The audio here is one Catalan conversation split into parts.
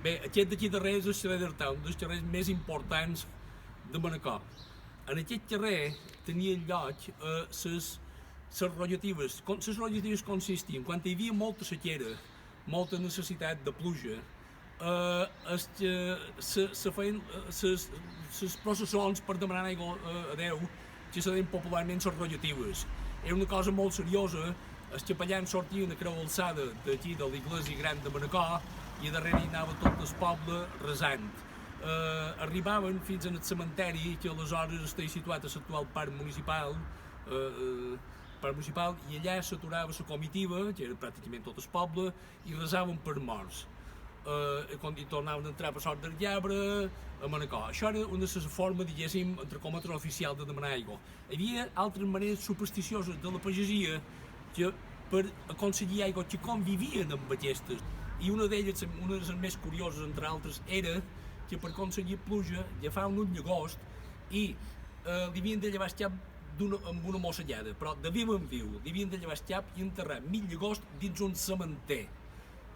Bé, aquest d'aquí darrere és el carrer d'Artau, un dels carrers més importants de Manacor. En aquest carrer tenien lloc les rotllatives. Les rotllatives consistien, quan hi havia molta sequera, molta necessitat de pluja, se feien les processons per demanar aigua a Déu, que se deien popularment les rotllatives. Era una cosa molt seriosa. Els capellans sortien a creu alçada d'aquí de l'església gran de Manacor i a darrere hi anava tot el poble resant. Arribaven fins al cementeri, que aleshores està situat a l'actual parc municipal, i allà s'aturava la comitiva, que era pràcticament tot el poble, i resaven per morts. Quan hi tornaven a entrar per Sort del Llabre, a Manacor. Això era una forma, diguéssim, entre cometes, oficial de demanar aigua. Hi havia altres maneres supersticioses de la pagesia que per aconseguir aigua que convivien amb aquestes. I una d'elles, una de les més curioses, entre altres, era que per aconseguir pluja agafaven un llagost i li havien de llevar el cap amb una mossellada, però de viu en viu. Li havien de llevar el cap i enterrar mig llagost dins un cementer.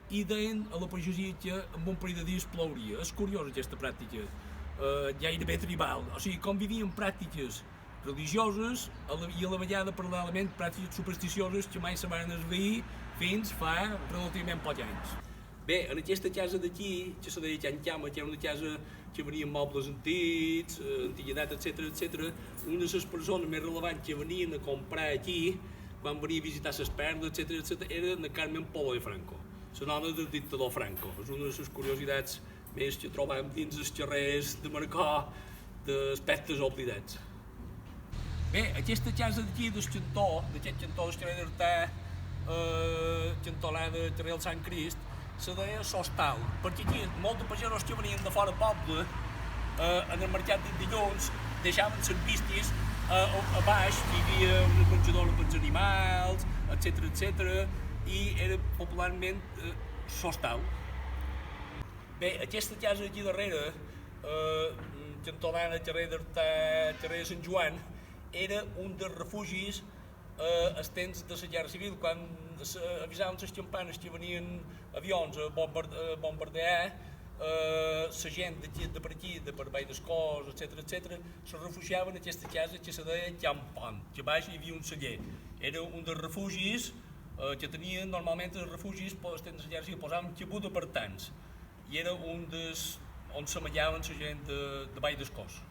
I deien a la pagesia que en un parell de dies plouria. És curiosa aquesta pràctica, gairebé tribal. O sigui, convivien pràctiques religioses i a la vegada paral·lelament pràctiques supersticioses que mai se van esvair fins fa relativament pocs anys. Bé, en aquesta casa d'aquí, que se deia Can Cama, que era una casa que venien mobles antics, antiguitat, etc., una de les persones més relevants que venien a comprar aquí, quan venia a visitar les perles, etc., era la Carmen Polo de Franco, la nona del dictador Franco. És una de les curiositats més que trobam dins els carrers de Manacor d'aspectes oblidats. Bé, aquesta casa d'aquí del cantó, d'aquest cantó del carrer d'Artà, cantonada carrer del Sant Crist, se deia Sostal, perquè aquí molts pagesos que venien de fora poble, en el mercat de dilluns, deixaven les vistes a baix, hi havia una menjadora per als animals, etc., i era popularment Sostal. Bé, aquesta casa aquí darrere, cantonada carrer d'Artà, carrer de Sant Joan, era un dels refugis als temps de la Guerra Civil, quan avisaven les campanes que venien avions a bombardear, la gent de per aquí, de per Vall d'Escós, etc., se refugiaven en aquesta casa que se deia Can Pont, que a baix hi havia un celler. Era un dels refugis que tenien normalment els refugis als temps de la Guerra Civil, posaven cabut de partants, i era un dels on s'amallaven la gent de Vall d'Escós.